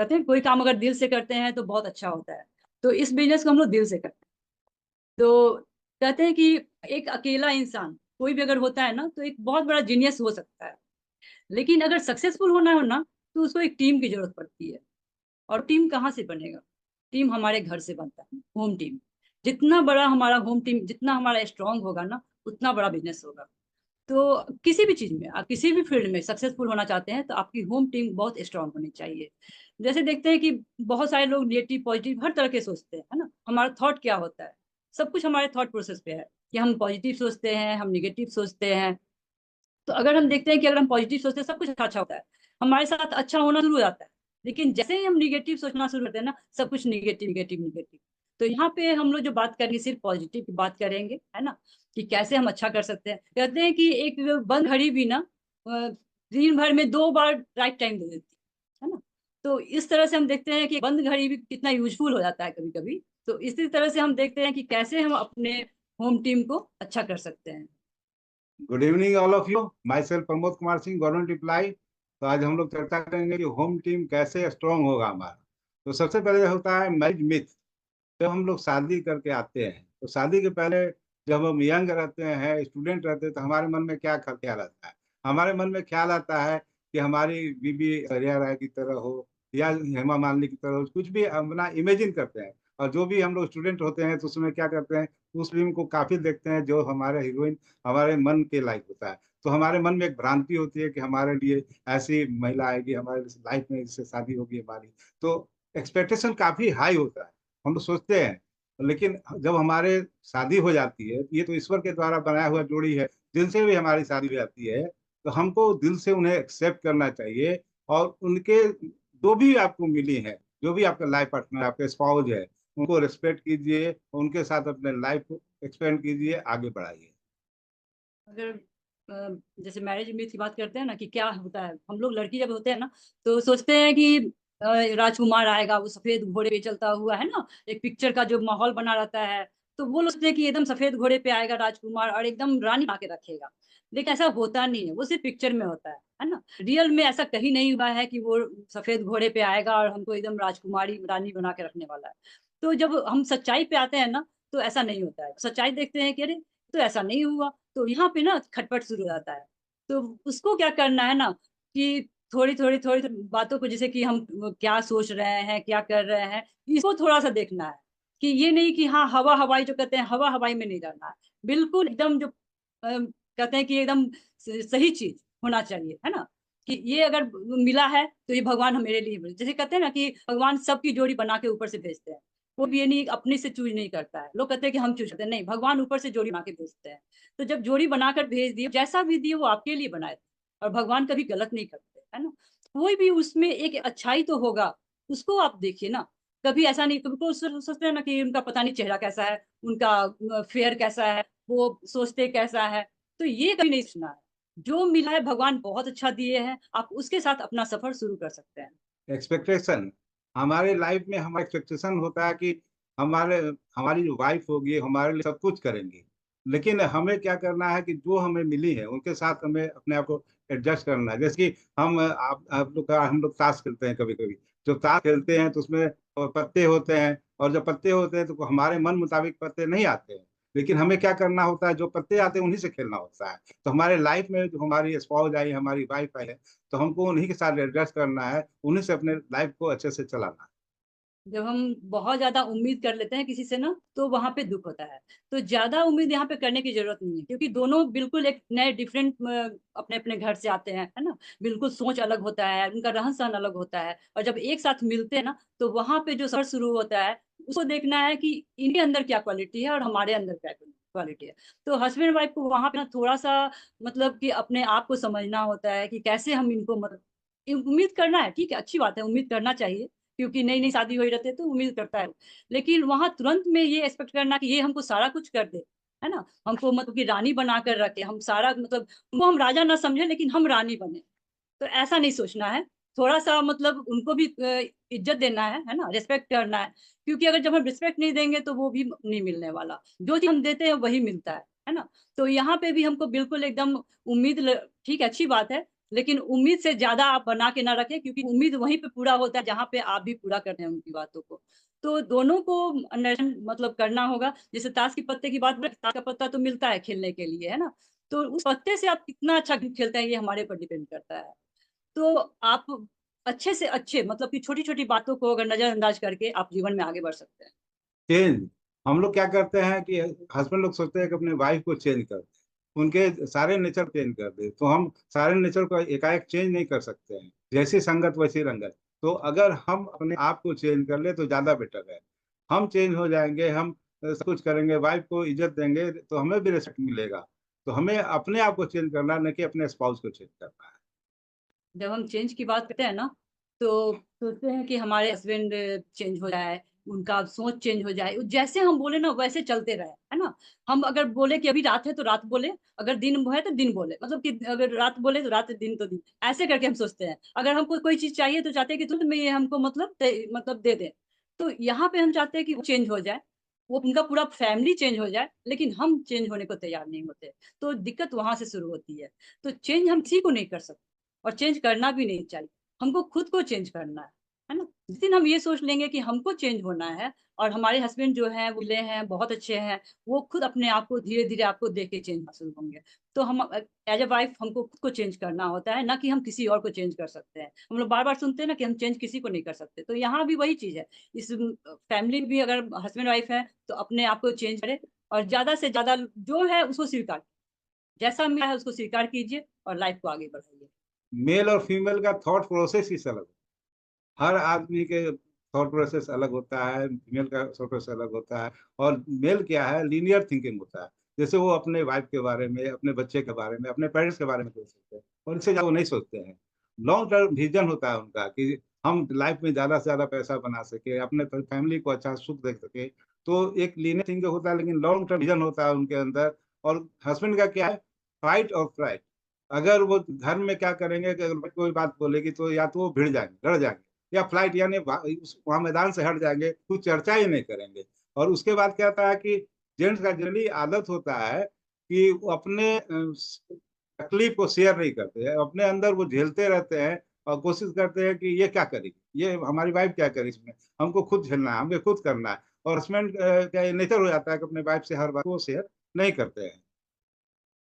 कहते हैं कोई काम अगर दिल से करते हैं तो बहुत अच्छा होता है। तो इस बिजनेस को हम लोग दिल से करते हैं। तो कहते हैं कि एक अकेला इंसान कोई भी अगर होता है ना तो एक बहुत बड़ा जीनियस हो सकता है, लेकिन अगर सक्सेसफुल होना हो ना तो उसको एक टीम की जरूरत पड़ती है। और टीम कहाँ से बनेगा? टीम हमारे घर से बनता है, होम टीम। जितना बड़ा हमारा होम टीम, जितना हमारा स्ट्रांग होगा ना, उतना बड़ा बिजनेस होगा। तो किसी भी चीज में, आप किसी भी फील्ड में सक्सेसफुल होना चाहते हैं तो आपकी होम टीम बहुत स्ट्रांग होनी चाहिए। जैसे देखते हैं कि बहुत सारे लोग नेगेटिव पॉजिटिव हर तरह के सोचते हैं, है ना। हमारा थॉट क्या होता है, सब कुछ हमारे थॉट प्रोसेस पे है कि हम पॉजिटिव सोचते हैं, हम निगेटिव सोचते हैं। तो अगर हम देखते हैं कि अगर हम पॉजिटिव सोचते हैं सब कुछ अच्छा होता है, हमारे साथ अच्छा होना शुरू हो जाता है। लेकिन जैसे ही हम निगेटिव सोचना शुरू करते हैं ना, सब कुछ निगेटिव निगेटिव निगेटिव। तो यहाँ पे हम लोग जो बात करेंगे सिर्फ पॉजिटिव की बात करेंगे, है ना, कि कैसे हम अच्छा कर सकते हैं। कहते हैं कि एक बंद घड़ी भी ना दिन भर में 2 बार राइट टाइम दे देती है ना। तो इस तरह से हम देखते हैं कि बंद घड़ी भी कितना यूजफुल हो जाता है कभी कभी। तो इसी तरह से हम देखते हैं कि कैसे हम अपने होम टीम को अच्छा कर सकते हैं। Good evening all of you. Myself Pramod Kumar Singh, government employ. तो आज हम लोग चर्चा करेंगे कि होम टीम कैसे स्ट्रांग होगा हमारा। तो सबसे पहले होता है मैरिज मिथ। जब हम लोग शादी करके आते हैं तो शादी के पहले जब हम यंग रहते हैं, स्टूडेंट रहते हैं, तो हमारे मन में क्या ख्याल आता है? हमारे मन में ख्याल आता है कि हमारी बीबी ऐश्वर्या राय की तरह हो या हेमा मालिनी की तरह हो, कुछ भी अपना इमेजिन करते हैं। और जो भी हम लोग स्टूडेंट होते हैं तो उसमें क्या करते हैं, उस फिल्म को काफी देखते हैं जो हमारे हीरोइन हमारे मन के लायक होता है। तो हमारे मन में एक भ्रांति होती है कि हमारे लिए ऐसी महिला आएगी हमारे लाइफ में, जिससे शादी होगी हमारी। तो एक्सपेक्टेशन काफी हाई होता है, हम लोग सोचते हैं। लेकिन जब हमारे शादी हो जाती है, ये तो ईश्वर के द्वारा बनाया हुआ जोड़ी है, जिनसे भी हमारी शादी हो जाती है, तो हमको दिल से उन्हें एक्सेप्ट करना चाहिए। और उनके जो भी आपको मिली है, जो भी आपका लाइफ पार्टनर, आपके स्पाउस है, उनको रिस्पेक्ट कीजिए, उनके साथ अपने लाइफ को एक्सपेंड कीजिए, आगे बढ़ाइए। अगर जैसे मैरिज में की बात करते हैं ना कि क्या होता है, हम लोग लड़की जब होते हैं ना तो सोचते हैं कि राजकुमार आएगा, वो सफेद घोड़े पे चलता हुआ, है ना, एक पिक्चर का जो माहौल बना रहता है। तो वो लोग सोचते हैं कि एकदम सफेद घोड़े पे आएगा राजकुमार और एकदम रानी बना के रखेगा। लेकिन ऐसा होता नहीं है, वो सिर्फ पिक्चर में होता है ना। रियल में ऐसा कहीं नहीं हुआ है कि वो सफेद घोड़े पे आएगा और हमको एकदम राजकुमारी रानी बना के रखने वाला है। तो जब हम सच्चाई पे आते हैं ना तो ऐसा नहीं होता है। सच्चाई देखते हैं कि अरे तो ऐसा नहीं हुआ। तो यहाँ पे ना खटपट शुरू हो जाता है। तो उसको क्या करना है ना कि थोड़ी बातों को, जैसे कि हम क्या सोच रहे हैं, क्या कर रहे हैं, इसको थोड़ा सा देखना है। कि ये नहीं कि हाँ हवा हवाई, जो कहते हैं हवा हवाई में नहीं रहना है। बिल्कुल एकदम जो कहते हैं कि एकदम सही चीज होना चाहिए, है ना। कि ये अगर मिला है तो ये भगवान मेरे लिए मिले। जैसे कहते हैं ना कि भगवान सबकी जोड़ी बना के ऊपर से भेजते हैं। वो भी ये नहीं अपने से चूज नहीं करता है। लोग कहते हैं कि हम चूज करते हैं, नहीं, भगवान ऊपर से जोड़ी बना के भेजते हैं। तो जब जोड़ी बनाकर भेज दिए, जैसा भी दिए वो आपके लिए बनाए थे। और भगवान कभी गलत नहीं करते, है ना। कोई भी उसमें एक अच्छाई तो होगा, उसको आप देखिए ना। कभी ऐसा नहीं, कभी को सोचते हैं ना कि उनका पता नहीं चेहरा कैसा है, उनका फेयर कैसा है, वो सोचते कैसा है। तो ये कभी नहीं सुना है। जो मिला है भगवान बहुत अच्छा दिए हैं, आप उसके साथ अपना सफर शुरू कर सकते हैं। एक्सपेक्टेशन, हमारे लाइफ में हमारा एक्सपेक्टेशन होता है कि हमारे हमारी जो वाइफ होगी हमारे लिए सब कुछ करेंगी। लेकिन हमें क्या करना है कि जो हमें मिली है उनके साथ हमें अपने आप को एडजस्ट करना है। जैसे कि आप लोग का हम लोग ताश खेलते हैं कभी कभी। जो ताश खेलते हैं तो उसमें पत्ते होते हैं, और जब पत्ते होते हैं तो हमारे मन मुताबिक पत्ते नहीं आते हैं। लेकिन हमें क्या करना होता है, जो पत्ते आते हैं उन्हीं से खेलना होता है। तो हमारे लाइफ में जो हमारी स्पाउस आई, हमारी वाइफ आई है, तो हमको उन्हीं के साथ एडजस्ट करना है, उन्हीं से अपने लाइफ को अच्छे से चलाना है। जब हम बहुत ज्यादा उम्मीद कर लेते हैं किसी से ना तो वहां पे दुख होता है। तो ज्यादा उम्मीद यहाँ पे करने की जरूरत नहीं है, क्योंकि दोनों बिल्कुल एक नए डिफरेंट अपने अपने घर से आते हैं, है ना। बिल्कुल सोच अलग होता है, उनका रहन सहन अलग होता है, और जब एक साथ मिलते हैं ना तो वहां पे जो सफर शुरू होता है, उसको देखना है कि इनके अंदर क्या क्वालिटी है और हमारे अंदर क्या क्वालिटी है। तो हस्बैंड वाइफ को वहां पे ना थोड़ा सा मतलब कि अपने आप को समझना होता है कि कैसे हम इनको मतलब उम्मीद करना है, ठीक है, अच्छी बात है, उम्मीद करना चाहिए। क्योंकि नई नई शादी हुई रहती है तो उम्मीद करता है। लेकिन वहां तुरंत में ये एक्सपेक्ट करना कि ये हमको सारा कुछ कर दे, है ना, हमको मतलब कि रानी बना कर रखे, हम सारा मतलब उनको हम राजा ना समझे लेकिन हम रानी बने। तो ऐसा नहीं सोचना है। थोड़ा सा मतलब उनको भी इज्जत देना है ना, रिस्पेक्ट करना है। क्योंकि अगर जब हम रिस्पेक्ट नहीं देंगे तो वो भी नहीं मिलने वाला। जो चीज हम देते हैं वही मिलता है ना। तो यहाँ पे भी हमको बिल्कुल एकदम ठीक है, अच्छी बात है लेकिन उम्मीद से ज्यादा आप बना के ना रखें, क्योंकि उम्मीद वहीं पे पूरा होता है जहाँ पे आप भी पूरा करते हैं उनकी बातों को। तो दोनों को अंडरस्टैंड मतलब करना होगा। जैसे ताश के पत्ते की बात करें, ताश का पत्ता तो मिलता है खेलने के लिए, है ना, तो उस पत्ते से आप कितना अच्छा खेलते हैं ये हमारे ऊपर डिपेंड करता है। तो आप अच्छे से अच्छे मतलब कि छोटी छोटी बातों को अगर नजरअंदाज करके आप जीवन में आगे बढ़ सकते हैं। चेंज, हम लोग क्या करते हैं कि हस्बैंड लोग सोचते हैं कि अपने वाइफ को चेंज कर दे, उनके सारे नेचर चेंज कर दे, तो हम सारे नेचर को एकाएक चेंज नहीं कर सकते हैं, जैसी संगत वैसी रंगत। तो अगर हम अपने आप को चेंज कर ले तो ज्यादा बेटर है। हम चेंज हो जाएंगे, हम सब कुछ करेंगे, वाइफ को इज्जत देंगे तो हमें भी रिस्पेक्ट मिलेगा। तो हमें अपने आप को चेंज करना, न कि अपने स्पाउस को चेंज करना है। जब हम चेंज की बात करते हैं ना, तो सोचते हैं कि हमारे हस्बैंड चेंज हो जाए, उनका सोच चेंज हो जाए, जैसे हम बोले ना वैसे चलते रहे, है ना। हम अगर बोले कि अभी रात है तो रात बोले, अगर दिन है तो दिन बोले, मतलब कि अगर रात बोले तो रात, दिन तो दिन, ऐसे करके हम सोचते हैं। अगर हमको कोई चीज चाहिए तो चाहते हैं कि तुरंत में ये हमको मतलब मतलब दे दे। तो यहाँ पे हम चाहते हैं कि वो चेंज हो जाए, वो उनका पूरा फैमिली चेंज हो जाए, लेकिन हम चेंज होने को तैयार नहीं होते। तो दिक्कत वहां से शुरू होती है। तो चेंज हम किसी को नहीं कर सकते, और चेंज करना भी नहीं चाहिए। हमको खुद को चेंज करना है ना। जिस दिन हम ये सोच लेंगे कि हमको चेंज होना है, और हमारे हस्बैंड जो हैं वो ले हैं बहुत अच्छे हैं, वो खुद अपने आप को धीरे धीरे आपको देख के चेंज हासिल होंगे। तो हम एज ए वाइफ हमको खुद को चेंज करना होता है, ना कि हम किसी और को चेंज कर सकते हैं। हम लोग बार बार सुनते हैं ना कि हम चेंज किसी को नहीं कर सकते, तो यहाँ भी वही चीज है। इस फैमिली भी अगर हस्बैंड वाइफ है तो अपने आप को चेंज करे, और ज्यादा से ज्यादा जो है उसको स्वीकार, जैसा मिला है उसको स्वीकार कीजिए और लाइफ को आगे बढ़ाइए। मेल और फीमेल का थॉट प्रोसेस ही अलग, हर आदमी के थॉट प्रोसेस अलग होता है, फीमेल का थॉट प्रोसेस अलग होता है। और मेल क्या है, लीनियर थिंकिंग होता है। जैसे वो अपने वाइफ के बारे में, अपने बच्चे के बारे में, अपने पेरेंट्स के बारे में सोच सकते हैं, और इससे ज्यादा वो नहीं सोचते हैं। लॉन्ग टर्म विजन होता है उनका कि हम लाइफ में ज्यादा से ज्यादा पैसा बना सके, अपने फैमिली को अच्छा सुख दे सके। तो एक लीनियर थिंकिंग होता है, लेकिन लॉन्ग टर्म विजन होता है उनके अंदर। और हस्बैंड का क्या है, फाइट और फ्लाइट। अगर वो घर में क्या करेंगे कि अगर कोई बात बोलेगी तो या तो वो भिड़ जाएंगे, लड़ जाएंगे, या फ्लाइट यानी वहां मैदान से हट जाएंगे, कुछ चर्चा ही नहीं करेंगे। और उसके बाद क्या होता है कि जेंट्स का जनरली आदत होता है कि वो अपने तकलीफ को शेयर नहीं करते हैं, अपने अंदर वो झेलते रहते हैं। और कोशिश करते हैं कि ये क्या करेगी, ये हमारी वाइफ क्या करेगी, इसमें हमको खुद झेलना है, हमें खुद करना है। और हस्बैंड का नेचर हो जाता है कि अपने वाइफ से हर बात को शेयर नहीं करते हैं।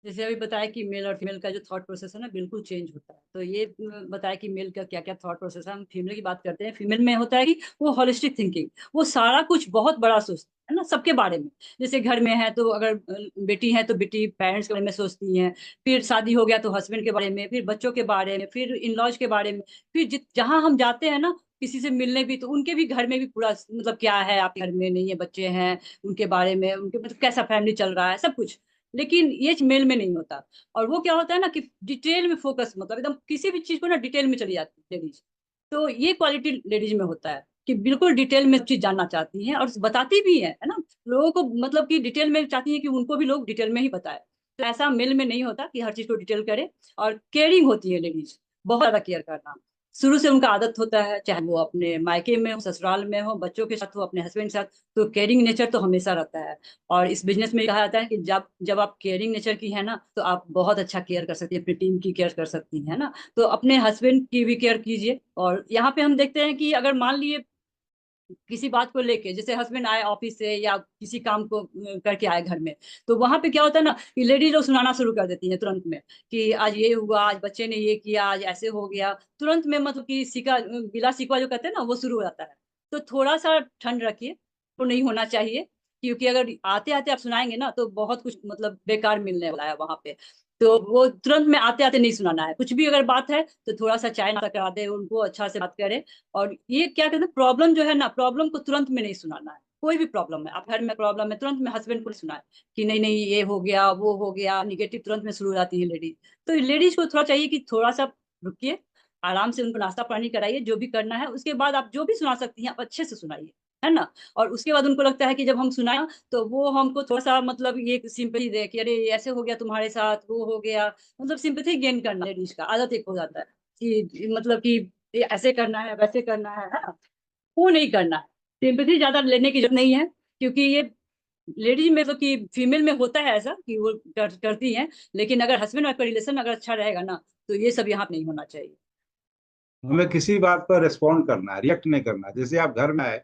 जैसे अभी बताया कि मेल और फीमेल का जो थॉट प्रोसेस है ना बिल्कुल चेंज होता है। तो ये बताया कि मेल का क्या क्या थॉट प्रोसेस है। हम फीमेल की बात करते हैं, फीमेल में होता है कि वो होलिस्टिक थिंकिंग, वो सारा कुछ बहुत बड़ा सोचती है ना, सबके बारे में। जैसे घर में है तो अगर बेटी है तो बेटी पेरेंट्स के बारे में सोचती हैं, फिर शादी हो गया तो हस्बैंड के बारे में, फिर बच्चों के बारे में, फिर इन लॉज के बारे में, फिर जहाँ हम जाते हैं ना किसी से मिलने भी, तो उनके भी घर में भी पूरा मतलब क्या है आपके घर में, नहीं है बच्चे हैं, उनके बारे में, उनके मतलब कैसा फैमिली चल रहा है, सब कुछ। लेकिन ये मेल में नहीं होता। और वो क्या होता है ना कि डिटेल में फोकस, मतलब एकदम किसी भी चीज को ना डिटेल में चली जाती है लेडीज। तो ये क्वालिटी लेडीज में होता है कि बिल्कुल डिटेल में चीज जानना चाहती हैं और बताती भी है ना। लोगों को मतलब कि डिटेल में चाहती है कि उनको भी लोग डिटेल में ही बताए। तो ऐसा मेल में नहीं होता कि हर चीज को डिटेल करे। और केयरिंग होती है लेडीज, बहुत ज्यादा केयर करना शुरू से उनका आदत होता है, चाहे वो अपने मायके में हो, ससुराल में हो, बच्चों के साथ हो, अपने हस्बैंड के साथ। तो केयरिंग नेचर तो हमेशा रहता है। और इस बिजनेस में कहा जाता है कि जब जब आप केयरिंग नेचर की है ना तो आप बहुत अच्छा केयर कर सकती हैं, अपनी टीम की केयर कर सकती हैं, है ना। तो अपने हस्बैंड की भी केयर कीजिए। और यहाँ पे हम देखते हैं कि अगर मान लिए किसी बात को लेके, जैसे हस्बैंड आए ऑफिस से या किसी काम को करके आए घर में, तो वहां पे क्या होता है ना कि लेडीज लोग सुनाना शुरू कर देती है तुरंत में कि आज ये हुआ, आज बच्चे ने ये किया, आज ऐसे हो गया, तुरंत में मतलब कि सिका बिला सिकवा जो कहते हैं ना वो शुरू हो जाता है। तो थोड़ा सा ठंड रखिए, तो नहीं होना चाहिए। क्योंकि अगर आते आते आप सुनाएंगे ना तो बहुत कुछ मतलब बेकार मिलने वाला है वहां पे। तो वो तुरंत में आते आते नहीं सुनाना है, कुछ भी अगर बात है तो थोड़ा सा चाय नाश्ता करा दे उनको, अच्छा से बात करे। और ये क्या कहते हैं, प्रॉब्लम जो है ना, प्रॉब्लम को तुरंत में नहीं सुनाना है। कोई भी प्रॉब्लम है, आप घर में प्रॉब्लम है, तुरंत में हस्बैंड को नहीं सुनाए कि नहीं नहीं ये हो गया वो हो गया, निगेटिव तुरंत में शुरू हो जाती है लेडीज। तो लेडीज को थोड़ा चाहिए कि थोड़ा सा रुकिए, आराम से उनको नाश्ता पानी कराइए, जो भी करना है उसके बाद आप जो भी सुना सकती हैं आप अच्छे से सुनाइए, है ना। और उसके बाद उनको लगता है कि जब हम सुनाए तो वो हमको थोड़ा सा मतलब ये सिंपैथी दे कि अरे ऐसे हो गया तुम्हारे साथ, वो हो गया, मतलब सिंपैथी गेन करना लेडीज का आदत एक हो जाता है कि मतलब कि ये ऐसे करना है वैसे करना है ना। वो नहीं करना है, सिंपैथी ज्यादा लेने की जरूरत नहीं है। क्योंकि ये लेडीज में, मतलब कि फीमेल में होता है ऐसा कि वो करती हैं, लेकिन अगर हस्बैंड वाइफ का रिलेशन अगर अच्छा रहेगा ना, तो ये सब यहाँ नहीं होना चाहिए। हमें किसी बात पर रिस्पॉन्ड करना है, रिएक्ट नहीं करना है। जैसे आप घर में आए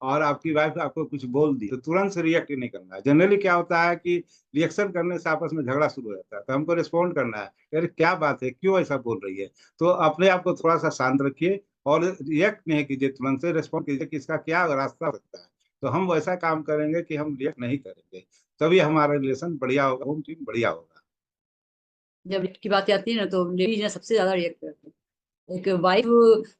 और आपकी वाइफ आपको कुछ बोल दी तो तुरंत से रिएक्ट नहीं करना है। जनरली क्या होता है कि रिएक्शन करने से आपस में झगड़ा शुरू हो जाता है। तो हमको रिस्पॉन्ड करना है, यार क्या बात है, क्यों ऐसा बोल रही है। तो अपने आप को थोड़ा सा शांत रखिए और रिएक्ट नहीं कीजिए, तुरंत से रिस्पॉन्ड कीजिए कि इसका क्या रास्ता हो सकता है। तो हम वैसा काम करेंगे कि हम रिएक्ट नहीं करेंगे, तभी हमारा रिलेशन बढ़िया होगा, होम टीम बढ़िया होगा। जब रिएक्ट की बात आती है ना, तो लेडीज ना सबसे ज्यादा रिएक्ट करती है। एक वाइफ,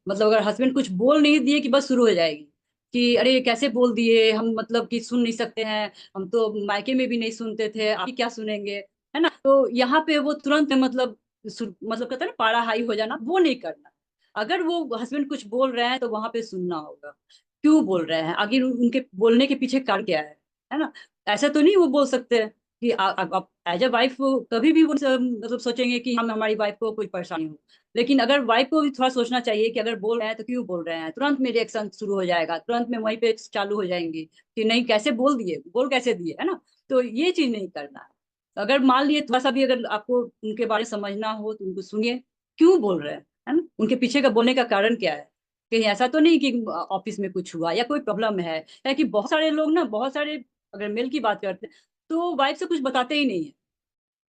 मतलब अगर हस्बैंड कुछ बोल नहीं दिए कि बस शुरू हो जाएगी कि अरे कैसे बोल दिए हम, मतलब कि सुन नहीं सकते हैं, हम तो मायके में भी नहीं सुनते थे, आप ही क्या सुनेंगे, है ना। तो यहाँ पे वो तुरंत मतलब मतलब कहते हैं ना पारा हाई हो जाना, वो नहीं करना। अगर वो हस्बैंड कुछ बोल रहे हैं तो वहां पे सुनना होगा, क्यों बोल रहे हैं, आगे उनके बोलने के पीछे कारण क्या है ना। ऐसा तो नहीं वो बोल सकते हैं कि आप एज अ वाइफ कभी भी वो मतलब सोचेंगे कि हम हमारी वाइफ को कोई परेशानी हो। लेकिन अगर वाइफ को भी थोड़ा सोचना चाहिए कि अगर बोल रहे हैं तो क्यों बोल रहे हैं, तुरंत में रिएक्शन शुरू हो जाएगा, तुरंत में वहीं पे चालू हो जाएंगी कि नहीं कैसे बोल दिए, बोल कैसे दिए, है ना। तो ये चीज नहीं करना है। अगर मान लिए थोड़ा सा भी अगर आपको उनके बारे में समझना हो तो उनको सुनिए, क्यों बोल रहे हैं, है ना, उनके पीछे का बोलने का कारण क्या है। कहीं ऐसा तो नहीं कि ऑफिस में कुछ हुआ या कोई प्रॉब्लम है कि बहुत सारे लोग ना, बहुत सारे, अगर मेल की बात करते हैं तो वाइफ से कुछ बताते ही नहीं है,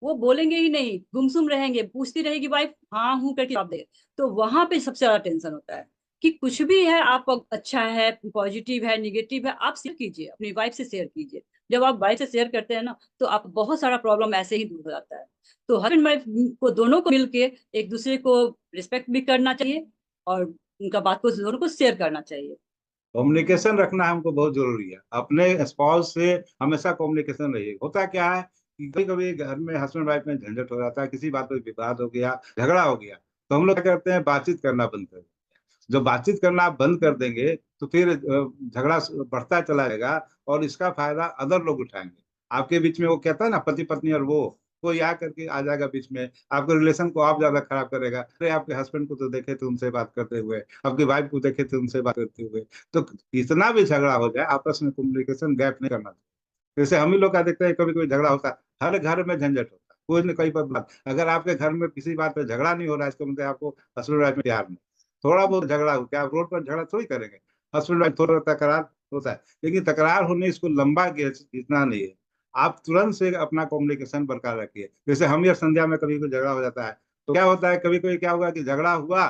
वो बोलेंगे ही नहीं, गुमसुम रहेंगे, पूछती रहेगी वाइफ, हाँ हूँ करके जवाब दे। तो वहां पे सबसे ज्यादा टेंशन होता है कि कुछ भी है आप, अच्छा है, पॉजिटिव है, निगेटिव है, आप शेयर कीजिए, अपनी वाइफ से शेयर कीजिए। जब आप वाइफ से शेयर करते हैं ना, तो आप बहुत सारा प्रॉब्लम ऐसे ही दूर हो जाता है। तो हस्बैंड वाइफ को दोनों को मिलके एक दूसरे को रिस्पेक्ट भी करना चाहिए, और उनका बात को दोनों को शेयर करना चाहिए। कम्युनिकेशन रखना हमको बहुत जरूरी है। अपने स्पाउस से हमेशा कम्युनिकेशन रहिए। होता क्या है कि कभी कभी घर में हस्बैंड वाइफ में झंझट हो जाता है, किसी बात पर विवाद हो गया, झगड़ा हो गया, तो हम लोग क्या करते हैं, बातचीत करना बंद कर देते हैं। जब बातचीत करना आप बंद कर देंगे तो फिर झगड़ा बढ़ता चला जाएगा और इसका फायदा अदर लोग उठाएंगे। आपके बीच में वो कहता है ना, पति पत्नी, और वो कोई आ करके आ जाएगा बीच में, आपके रिलेशन को आप ज्यादा खराब करेगा। अरे आपके हस्बैंड को तो देखे थे उनसे बात करते हुए, आपकी वाइफ को देखे थे उनसे बात करते हुए। तो इतना भी झगड़ा हो जाए, आपस में कम्युनिकेशन गैप नहीं करना चाहिए। जैसे हम ही लोग का देखते हैं, कभी कोई झगड़ा होता है, हर घर में झंझट होता है, कोई न कोई पर बात। अगर आपके घर में किसी बात पे झगड़ा नहीं हो रहा है, इसका मतलब आपको हस्बैंड वाइफ में प्यार नहीं। थोड़ा बहुत झगड़ा हो, क्या आप रोड पर झगड़ा थोड़ी करेंगे। हस्बैंड वाइफ थोड़ा तकरार होता है, लेकिन तकरार होने इसको लंबा खींचना नहीं है। आप तुरंत से अपना कम्युनिकेशन बरकरार रखिए। जैसे हम या संध्या में कभी कोई झगड़ा हो जाता है, तो क्या होता है, कभी कभी क्या हुआ कि झगड़ा हुआ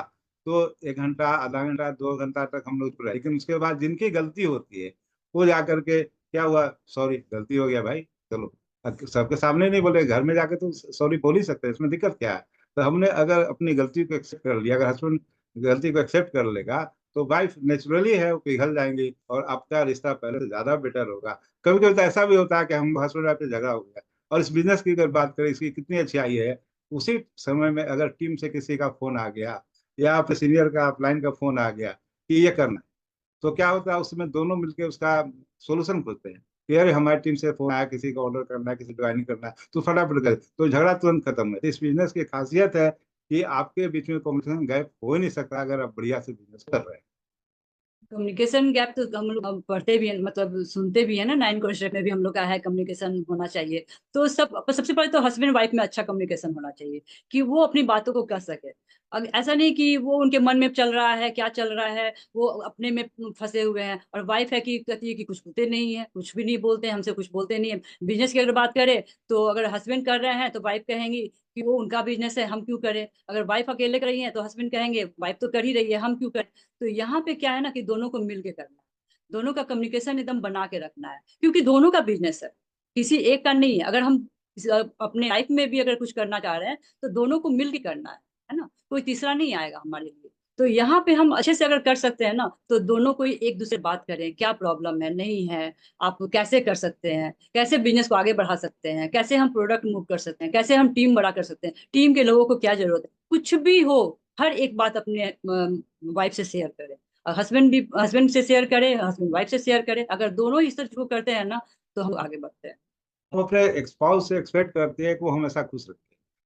तो 1 घंटा, आधा घंटा, 2 घंटा तक हम लोग चुप रहे। लेकिन उसके बाद जिनकी गलती होती है वो जा करके, क्या हुआ, सॉरी, गलती हो गया भाई, चलो। सबके सामने नहीं बोले, घर में जाके तो सॉरी बोल ही सकते हैं, इसमें दिक्कत क्या है। तो हमने अगर अपनी गलती को एक्सेप्ट कर लिया, अगर हस्बैंड गलती को एक्सेप्ट कर लेगा, तो वाइफ नेचुरली है वो पिघल जाएंगी और आपका रिश्ता पहले से ज्यादा बेटर होगा। कभी कभी तो ऐसा भी होता है कि हम हस्बैंड वाइफ से झगड़ा हो गया, और इस बिजनेस की अगर बात करें, इसकी कितनी अच्छाई है, उसी समय में अगर टीम से किसी का फोन आ गया या आपके सीनियर का अपलाइन का फोन आ गया कि ये करना है, तो क्या होता है, उसमें दोनों मिलके उसका सोल्यूशन खोजते हैं कि अरे हमारी टीम से फोन आया, किसी का ऑर्डर करना है, किसी को ज्वाइनिंग करना है, तो फटाफट कर, तो झगड़ा तुरंत खत्म है। तो इस बिजनेस की खासियत है कि आपके बीच में कम्युनिकेशन गैप हो ही नहीं सकता अगर आप बढ़िया से बिजनेस कर रहे हैं। कम्युनिकेशन गैप तो हम लोग अब पढ़ते भी हैं, मतलब सुनते भी है ना, 9 कॉन्सेप्ट में भी हम लोग का है कम्युनिकेशन होना चाहिए। तो सबसे पहले तो हस्बैंड वाइफ में अच्छा कम्युनिकेशन होना चाहिए कि वो अपनी बातों को कह सके। ऐसा नहीं कि वो उनके मन में चल रहा है, क्या चल रहा है, वो अपने में फंसे हुए हैं, और वाइफ है कि कहती है कि कुछ होते नहीं है, कुछ भी नहीं बोलते हैं, हमसे कुछ बोलते नहीं है। बिजनेस की अगर बात करें, तो अगर हस्बैंड कर रहे हैं तो वाइफ कहेंगी कि वो उनका बिजनेस है, हम क्यों करें। अगर वाइफ अकेले कर रही है तो हस्बैंड कहेंगे वाइफ तो कर ही रही है, हम क्यों करें। तो यहाँ पे क्या है ना कि दोनों को मिल के करना है, दोनों का कम्युनिकेशन एकदम बना के रखना है, क्योंकि दोनों का बिजनेस है, किसी एक का नहीं है। अगर हम अपने लाइफ में भी अगर कुछ करना चाह रहे हैं तो दोनों को मिल के करना है ना, कोई तीसरा नहीं आएगा हमारे लिए। तो यहाँ पे हम अच्छे से अगर कर सकते हैं ना, तो दोनों को एक दूसरे बात करें, क्या प्रॉब्लम है, नहीं है, आप कैसे कर सकते हैं, कैसे बिजनेस को आगे बढ़ा सकते हैं, कैसे हम प्रोडक्ट मूव कर सकते हैं, कैसे हम टीम बड़ा कर सकते हैं, टीम के लोगों को क्या जरूरत है, कुछ भी हो, हर एक बात अपने वाइफ से शेयर करें। और हस्बैंड भी हस्बैंड से शेयर करे, हस्बैंड वाइफ से शेयर करे, अगर दोनों इस तरह को करते हैं ना, तो हम आगे बढ़ते हैं। हम अपने स्पाउस से एक्सपेक्ट करते हैं कि वो हमेशा खुश रखे।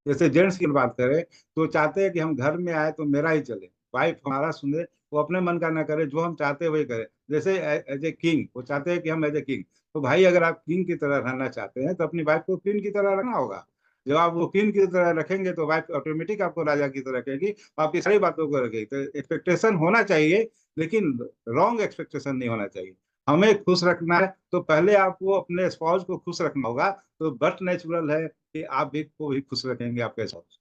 जैसे जेंट्स की बात करें तो चाहते हैं कि हम घर में आए तो मेरा ही चले, वाइफ हमारा सुने, वो अपने मन का ना करे, जो हम चाहते हैं वही करे। जैसे एज ए किंग वो चाहते हैं कि हम एज ए किंग, तो भाई अगर आप किंग की तरह रहना चाहते हैं तो अपनी वाइफ को किंग की तरह रखना होगा। जब आप वो किंग की तरह रखेंगे तो वाइफ ऑटोमेटिक आपको राजा की तरह रखेगी, आपकी सारी बातों को रखेगी। तो एक्सपेक्टेशन होना चाहिए, लेकिन रॉन्ग एक्सपेक्टेशन नहीं होना चाहिए। हमें खुश रखना है तो पहले आपको अपने स्पाउस को खुश रखना होगा, तो बट नेचुरल है कि आप भी को भी खुश रखेंगे आपके स्पाउस।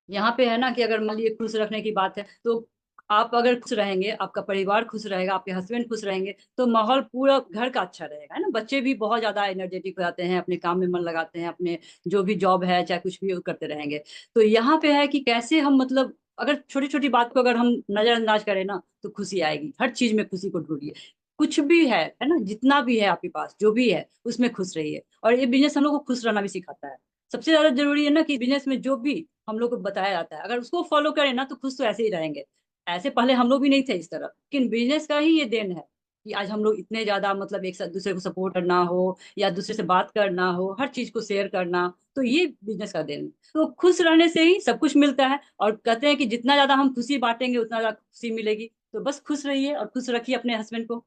यहाँ पे है ना कि अगर मान लीजिए खुश रखने की बात है, तो आप अगर खुश रहेंगे, आपका परिवार खुश रहेगा, आपके हस्बैंड खुश रहेंगे, तो माहौल पूरा घर का अच्छा रहेगा, है ना। बच्चे भी बहुत ज्यादा एनर्जेटिक हो जाते हैं, अपने काम में मन लगाते हैं, अपने जो भी जॉब है चाहे कुछ भी करते रहेंगे। तो यहाँ पे है कि कैसे हम मतलब अगर छोटी छोटी बात को अगर हम नजरअंदाज करें ना, तो खुशी आएगी। हर चीज में खुशी को ढूंढिए, कुछ भी है ना, जितना भी है आपके पास जो भी है उसमें खुश रहिए। और ये बिजनेस हम लोग को खुश रहना भी सिखाता है। सबसे ज्यादा जरूरी है ना कि बिजनेस में जो भी हम लोग को बताया जाता है, अगर उसको फॉलो करें ना, तो खुश तो ऐसे ही रहेंगे। ऐसे पहले हम लोग भी नहीं थे इस तरह, लेकिन बिजनेस का ही ये देन है कि आज हम लोग इतने ज्यादा मतलब एक साथ दूसरे को सपोर्ट करना हो या दूसरे से बात करना हो, हर चीज को शेयर करना, तो ये बिजनेस का देन है। तो खुश रहने से ही सब कुछ मिलता है। और कहते हैं कि जितना ज्यादा हम खुशी बांटेंगे उतना ज्यादा खुशी मिलेगी। तो बस खुश रहिए और खुश रखिए अपने हस्बैंड को।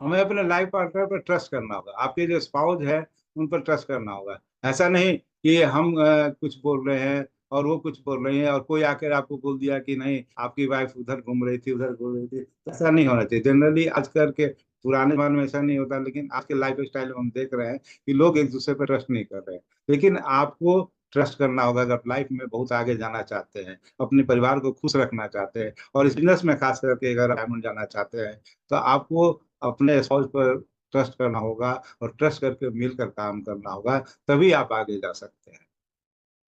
हमें अपने लाइफ पार्टनर पर ट्रस्ट करना होगा, आपके जो स्पाउस है उन पर ट्रस्ट करना होगा। ऐसा नहीं कि हम कुछ बोल रहे हैं और वो कुछ बोल रही है और कोई आकर आपको बोल दिया कि नहीं आपकी वाइफ उधर घूम रही थी उधर घूम रही थी। ऐसा नहीं होना चाहिए। जनरली आजकल के पुराने जमाने में ऐसा नहीं होता, लेकिन आज के लाइफ स्टाइल में हम देख रहे हैं कि लोग एक दूसरे पर ट्रस्ट नहीं कर रहे हैं। लेकिन आपको ट्रस्ट करना होगा अगर लाइफ में बहुत आगे जाना चाहते हैं, अपने परिवार को खुश रखना चाहते हैं, और इस बिजनेस में खास करके अगर डायमंड जाना चाहते हैं, तो आपको अपने स्पाउस पर ट्रस्ट करना होगा और ट्रस्ट करके मिलकर काम करना होगा, तभी आप आगे जा सकते हैं।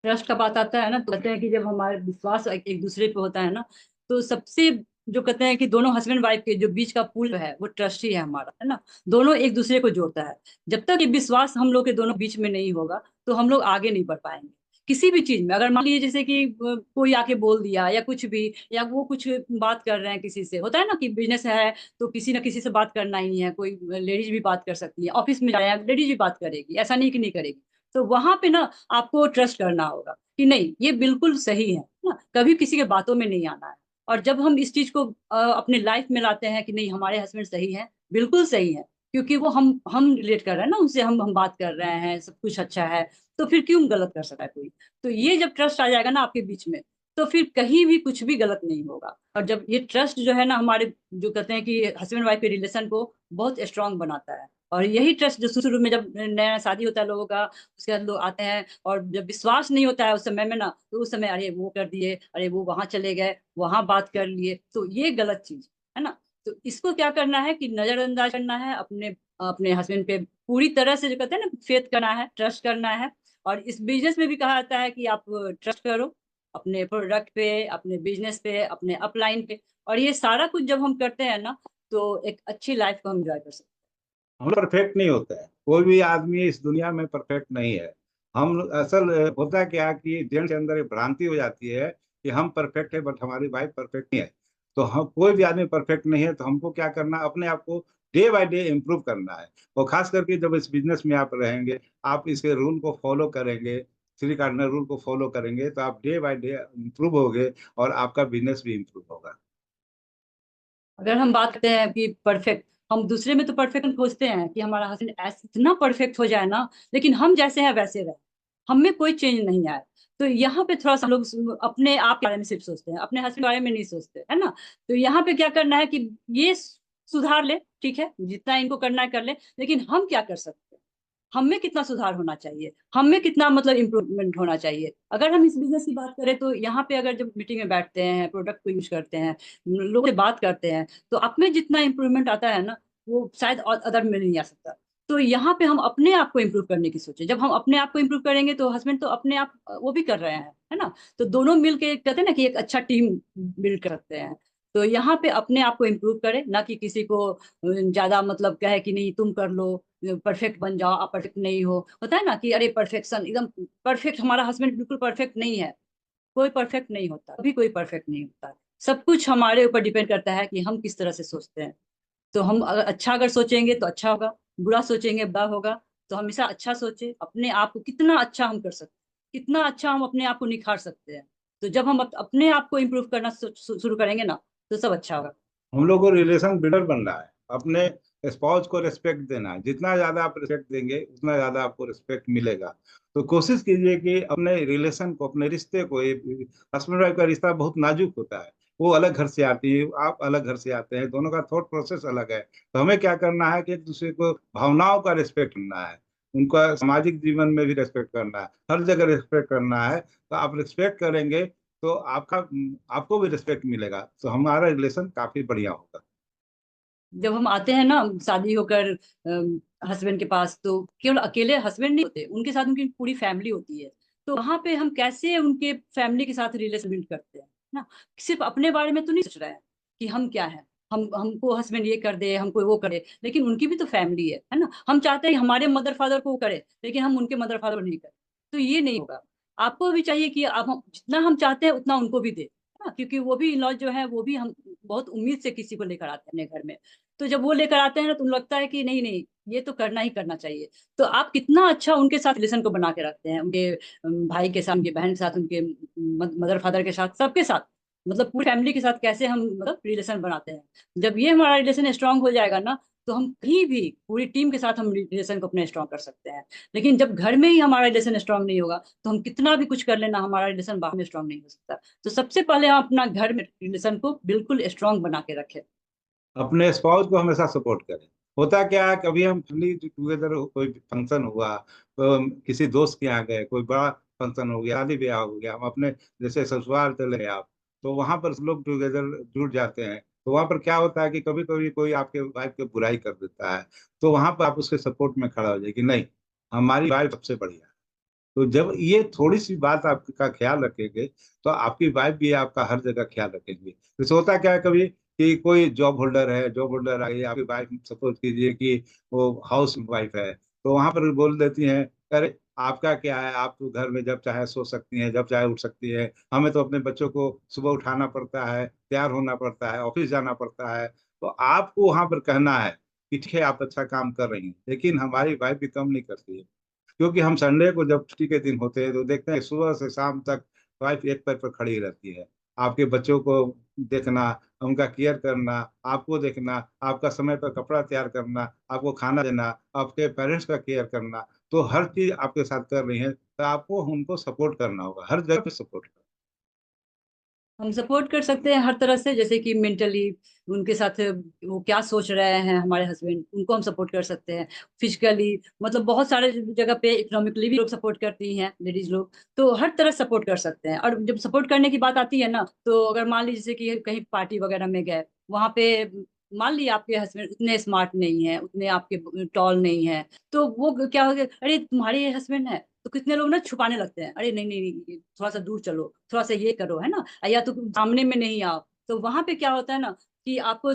ट्रस्ट का बात आता है ना, तो कहते हैं कि जब हमारे विश्वास एक दूसरे पे होता है ना, तो सबसे जो कहते हैं कि दोनों हस्बैंड वाइफ के जो बीच का पुल है वो ट्रस्ट ही है हमारा, है ना। दोनों एक दूसरे को जोड़ता है। जब तक ये विश्वास हम लोग के दोनों बीच में नहीं होगा, तो हम लोग आगे नहीं बढ़ पाएंगे किसी भी चीज में। अगर मान लीजिए जैसे कि कोई आके बोल दिया या कुछ भी, या वो कुछ बात कर रहे हैं किसी से, होता है ना कि बिजनेस है तो किसी ना किसी से बात करना ही है। कोई लेडीज भी बात कर सकती है, ऑफिस में जाए लेडीज भी बात करेगी, ऐसा नहीं कि नहीं करेगी। तो वहां पे ना आपको ट्रस्ट करना होगा कि नहीं ये बिल्कुल सही है ना, कभी किसी के बातों में नहीं आना है। और जब हम इस चीज को अपने लाइफ में लाते हैं कि नहीं हमारे हस्बैंड सही है, बिल्कुल सही है, क्योंकि वो हम रिलेट कर रहे हैं ना उनसे, हम बात कर रहे हैं, सब कुछ अच्छा है, तो फिर क्यों गलत कर सकता है कोई। तो ये जब ट्रस्ट आ जाएगा ना आपके बीच में, तो फिर कहीं भी कुछ भी गलत नहीं होगा। और जब ये ट्रस्ट जो है ना हमारे जो कहते हैं कि हस्बैंड वाइफ के रिलेशन को बहुत स्ट्रांग बनाता है। और यही ट्रस्ट जो शुरू में जब नया शादी होता है लोगों का, उसके बाद लोग आते हैं और जब विश्वास नहीं होता है उस समय में ना, तो उस समय अरे वो कर दिए, अरे वो वहां चले गए, वहां बात कर लिए, तो ये गलत चीज है ना। तो इसको क्या करना है कि नजरअंदाज करना है, अपने अपने हस्बैंड पे पूरी तरह से जो कहते हैं ना फेथ करना है, ट्रस्ट करना है। और इस बिजनेस में भी कहा जाता है कि आप ट्रस्ट करो अपने प्रोडक्ट पे, अपने बिजनेस पे, अपने अपलाइन पे। और ये सारा कुछ जब हम करते हैं ना, तो एक अच्छी लाइफ को हम एंजॉय कर सकते हम लोग परफेक्ट नहीं होते हैं, कोई भी आदमी इस दुनिया में परफेक्ट नहीं है। हम असल होता क्या कि जेंट्स के अंदर एक भ्रांति हो जाती है कि हम परफेक्ट है बट हमारी वाइफ परफेक्ट नहीं है। तो हम कोई भी आदमी परफेक्ट नहीं है, तो हमको क्या करना, अपने आप को डे बाय डे इम्प्रूव करना है। और खास करके जब इस बिजनेस में आप रहेंगे, आप इसके रूल को फॉलो करेंगे, थ्री कार्डिनल रूल को फॉलो करेंगे, तो आप डे बाय डे इम्प्रूव होगे और आपका बिजनेस भी इम्प्रूव होगा। हैं। अगर हम बात करते हैं कि परफेक्ट, हम दूसरे में तो परफेक्ट खोजते हैं कि हमारा हस्बैंड ऐसा इतना परफेक्ट हो जाए ना, लेकिन हम जैसे हैं वैसे रहे, हम में कोई चेंज नहीं आए। तो यहाँ पे थोड़ा सा हम लोग अपने आप के बारे में सिर्फ सोचते हैं, अपने हस्बैंड के बारे में नहीं सोचते, है ना। तो यहाँ पे क्या करना है कि ये सुधार ले, ठीक है, जितना इनको करना है कर ले, लेकिन हम क्या कर सकते हैं, हम में कितना सुधार होना चाहिए, हम में कितना मतलब इम्प्रूवमेंट होना चाहिए। अगर हम इस बिजनेस की बात करें, तो यहाँ पे अगर जब मीटिंग में बैठते हैं, प्रोडक्ट को यूज करते हैं, लोगों से बात करते हैं, तो आप में जितना इम्प्रूवमेंट आता है ना, वो शायद अदर में नहीं आ सकता। तो यहाँ पे हम अपने आप को इम्प्रूव करने की सोचे। जब हम अपने आप को इम्प्रूव करेंगे, तो हस्बैंड तो अपने आप वो भी कर रहे हैं, है ना। तो दोनों मिलके कहते हैं ना कि एक अच्छा टीम बिल्ड करते हैं। तो यहाँ पे अपने आप को इम्प्रूव करें, ना कि किसी को ज्यादा मतलब कहे कि नहीं तुम कर लो, परफेक्ट बन जाओ, आप परफेक्ट नहीं हो। होता है ना कि अरे परफेक्शन एकदम परफेक्ट, हमारा हस्बैंड बिल्कुल परफेक्ट नहीं है। कोई परफेक्ट नहीं होता, कभी कोई परफेक्ट नहीं होता। सब कुछ हमारे ऊपर डिपेंड करता है कि हम किस तरह से सोचते हैं। तो हम अगर अच्छा अगर सोचेंगे तो अच्छा होगा, बुरा सोचेंगे बुरा होगा। तो हमेशा अच्छा सोचे, अपने आप को कितना अच्छा हम कर सकते हैं, कितना अच्छा हम अपने आप को निखार सकते हैं। तो जब हम अपने आप को इम्प्रूव करना शुरू करेंगे ना, तो सब अच्छा होगा। हम लोग को रिलेशन बिल्डर बनना है, अपने स्पाउस को रिस्पेक्ट देना है। जितना ज्यादा आप रिस्पेक्ट देंगे उतना ज्यादा आपको रिस्पेक्ट मिलेगा। तो कोशिश कीजिए कि अपने रिलेशन को, अपने रिश्ते को, हस्बैंड वाइफ का रिश्ता बहुत नाजुक होता है। वो अलग घर से आती है, आप अलग घर से आते हैं, दोनों का थॉट प्रोसेस अलग है। तो हमें क्या करना है कि एक दूसरे को भावनाओं का रिस्पेक्ट करना है, उनका सामाजिक जीवन में भी रिस्पेक्ट करना है, हर जगह रिस्पेक्ट करना है। तो आप रिस्पेक्ट करेंगे तो आपको भी रिस्पेक्ट मिलेगा, तो हमारा रिलेशन काफी बढ़िया होगा। जब हम आते हैं ना शादी होकर हस्बैंड के पास, तो केवल अकेले हस्बैंड नहीं होते, उनके साथ उनकी पूरी फैमिली होती है। तो वहां पे हम कैसे उनके फैमिली के साथ रिलेशन बिल्ड करते हैं ना। सिर्फ अपने बारे में तो नहीं सोच रहे हैं कि हम क्या है, हम हमको हस्बैंड ये कर दे, हमको वो करे, लेकिन उनकी भी तो फैमिली है ना। हम चाहते हैं कि हमारे मदर फादर को वो करे, लेकिन हम उनके मदर फादर को नहीं करे, तो ये नहीं होगा। आपको भी चाहिए कि आप जितना हम चाहते हैं उतना उनको भी दे, है ना, क्योंकि वो भी इन लॉ जो है वो भी हम बहुत उम्मीद से किसी को लेकर आते हैं अपने घर में। तो जब वो लेकर आते हैं ना, तो उनको लगता है कि नहीं नहीं, ये तो करना ही करना चाहिए। तो आप कितना अच्छा उनके साथ रिलेशन को बना के रखते हैं, उनके भाई के साथ, उनके बहन के साथ, उनके मदर फादर के साथ, सबके साथ, मतलब पूरी फैमिली के साथ कैसे हम मतलब रिलेशन बनाते हैं। जब ये हमारा रिलेशन स्ट्रांग हो जाएगा ना, तो हम कहीं भी पूरी टीम के साथ हम रिलेशन को अपने स्ट्रांग कर सकते हैं। लेकिन जब घर में ही हमारा रिलेशन स्ट्रांग नहीं होगा, तो हम कितना भी कुछ कर लेना, हमारा रिलेशन बाहर में स्ट्रांग नहीं हो सकता। तो सबसे पहले हम अपना घर में रिलेशन को बिल्कुल स्ट्रांग बना के रखें। अपने स्पाउस को हमेशा सपोर्ट करें। होता क्या है, कभी हम फैमिली टुगेदर, कोई फंक्शन हुआ, तो हम किसी दोस्त के यहाँ गए, कोई बड़ा फंक्शन हो गया, शादी ब्याह हो गया, हम अपने जैसे ससुराल चले गए आप, तो वहां पर सब लोग टुगेदर जुड़ जाते हैं। तो वहां पर क्या होता है कि कभी कभी कोई आपके वाइफ की बुराई कर देता है, तो वहां पर आप उसके सपोर्ट में खड़ा हो जाए कि नहीं, हमारी वाइफ सबसे बढ़िया है। तो जब ये थोड़ी सी बात आपका ख्याल रखेंगे, तो आपकी वाइफ भी आपका हर जगह ख्याल रखेंगे। जैसे होता क्या है कभी कि कोई जॉब होल्डर है, जॉब होल्डर आ गई, आपकी वाइफ सपोज कीजिए कि वो हाउस वाइफ है, तो वहां पर बोल देती हैं, अरे आपका क्या है, आप तो घर में जब चाहे सो सकती हैं, जब चाहे उठ सकती है, हमें तो अपने बच्चों को सुबह उठाना पड़ता है, तैयार होना पड़ता है, ऑफिस जाना पड़ता है। तो आपको वहां पर कहना है कि ठीक है, आप अच्छा काम कर रही हैं, लेकिन हमारी वाइफ भी कम नहीं करती है। क्योंकि हम संडे को जब छुट्टी के दिन होते हैं, तो देखते हैं सुबह से शाम तक वाइफ एक पैर पर खड़ी रहती है। आपके बच्चों को देखना, उनका केयर करना, आपको देखना, आपका समय पर कपड़ा तैयार करना, आपको खाना देना, आपके पेरेंट्स का केयर करना, तो हर चीज आपके साथ कर रही है, तो आपको उनको सपोर्ट करना होगा, हर जगह पे सपोर्ट करना। हम सपोर्ट कर सकते हैं हर तरह से, जैसे कि मेंटली उनके साथ वो क्या सोच रहे हैं हमारे हस्बैंड, उनको हम सपोर्ट कर सकते हैं। फिजिकली, मतलब बहुत सारे जगह पे इकोनॉमिकली भी लोग सपोर्ट करती हैं लेडीज लोग। तो हर तरह सपोर्ट कर सकते हैं। और जब सपोर्ट करने की बात आती है ना, तो अगर मान लीजिए जैसे कि कहीं पार्टी वगैरह में गए, वहां पे मान लिया आपके हस्बैंड उतने स्मार्ट नहीं है, उतने आपके टॉल नहीं है, तो वो क्या हो गया, अरे तुम्हारे ये हस्बैंड है, तो कितने लोग ना छुपाने लगते हैं, अरे नहीं नहीं नहीं, थोड़ा सा दूर चलो, थोड़ा सा ये करो, है ना, या तो सामने में नहीं आओ। तो वहां पे क्या होता है ना, कि आपको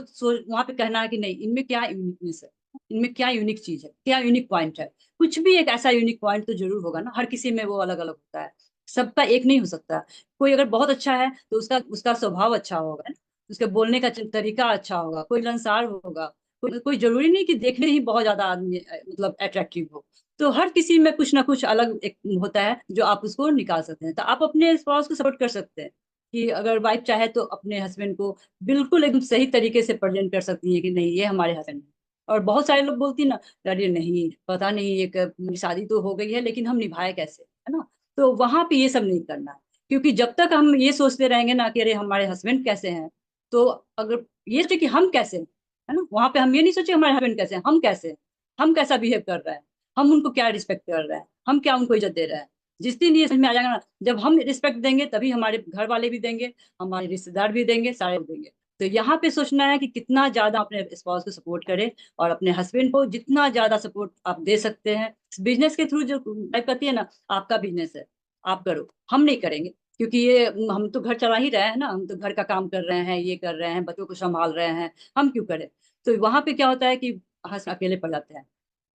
वहां पे कहना है कि नहीं, इनमें क्या यूनिकनेस है, इनमें क्या यूनिक चीज है, क्या यूनिक पॉइंट है। कुछ भी एक ऐसा यूनिक पॉइंट तो जरूर होगा ना, हर किसी में वो अलग अलग होता है, सबका एक नहीं हो सकता। कोई अगर बहुत अच्छा है तो उसका उसका स्वभाव अच्छा होगा, है ना? उसके बोलने का तरीका अच्छा होगा, कोई लंसार होगा, कोई जरूरी नहीं कि देखने ही बहुत ज्यादा आदमी मतलब अट्रैक्टिव हो। तो हर किसी में कुछ ना कुछ अलग एक होता है जो आप उसको निकाल सकते हैं। तो आप अपने स्पाउस को सपोर्ट कर सकते हैं, कि अगर वाइफ चाहे तो अपने हस्बैंड को बिल्कुल एकदम सही तरीके से प्रेजेंट कर सकती है कि नहीं, ये हमारे हस्बैंड है। और बहुत सारे लोग बोलती है ना, अरे नहीं पता नहीं, एक मेरी शादी तो हो गई है लेकिन हम निभाए कैसे, है ना। तो वहां पे ये सब नहीं करना है, क्योंकि जब तक हम ये सोचते रहेंगे ना कि अरे हमारे हस्बैंड कैसे हैं, तो अगर ये सोचे कि हम कैसे हैं, है ना, वहां पे हम ये नहीं सोचे हमारे हस्बैंड कैसे हैं, हम कैसे हैं, हम कैसा बिहेव कर रहे हैं, हम उनको क्या रिस्पेक्ट कर रहे हैं, हम क्या उनको इज्जत दे रहे हैं। जिस दिन ये समझ में आ जाएगा ना, जब हम रिस्पेक्ट देंगे तभी हमारे घर वाले भी देंगे, हमारे रिश्तेदार भी देंगे, सारे देंगे। तो यहाँ पे सोचना है कि कितना ज्यादा अपने स्पाउस को सपोर्ट करें, और अपने हस्बैंड को जितना ज्यादा सपोर्ट आप दे सकते हैं। बिजनेस के थ्रू जो लाइफ करती है ना, आपका बिजनेस है, आप करो, हम नहीं करेंगे, क्योंकि ये हम तो घर चला ही रहे हैं ना, हम तो घर का काम कर रहे हैं, ये कर रहे हैं, बच्चों को संभाल रहे हैं, हम क्यों करें। तो वहां पे क्या होता है कि हंस अकेले पड़ जाते हैं।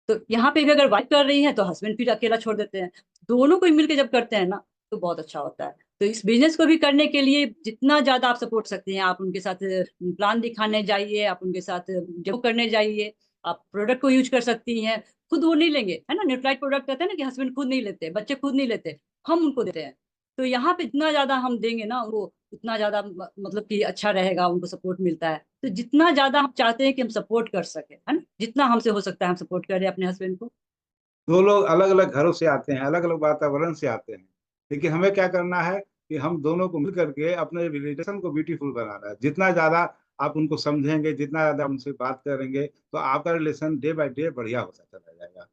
तो यहाँ पे भी अगर वाइफ कर रही है तो हस्बैंड फिर अकेला छोड़ देते हैं। दोनों को मिलकर जब करते हैं ना, तो बहुत अच्छा होता है। तो इस बिजनेस को भी करने के लिए जितना ज्यादा आप सपोर्ट सकते हैं, आप उनके साथ प्लान दिखाने जाइए, आप उनके साथ जो करने जाइए, आप प्रोडक्ट को यूज कर सकती हैं। खुद वो नहीं लेंगे, है ना, न्यूट्राइट प्रोडक्ट कहते हैं ना कि हस्बैंड खुद नहीं लेते, बच्चे खुद नहीं लेते, हम उनको देते हैं। तो यहाँ पे इतना ज्यादा हम देंगे ना वो, उतना ज्यादा मतलब कि अच्छा रहेगा, उनको सपोर्ट मिलता है। तो जितना ज्यादा हम चाहते हैं कि हम सपोर्ट कर सके, है ना, जितना हमसे हो सकता है हम सपोर्ट करें अपने हस्बैंड को। दो लोग अलग अलग घरों से आते हैं, अलग अलग वातावरण से आते हैं, लेकिन हमें क्या करना है कि हम दोनों को मिल करके अपने रिलेशन को ब्यूटीफुल बनाना है। जितना ज्यादा आप उनको समझेंगे, जितना ज्यादा उनसे बात करेंगे, तो आपका रिलेशन डे बाय डे बढ़िया होता चला जाएगा।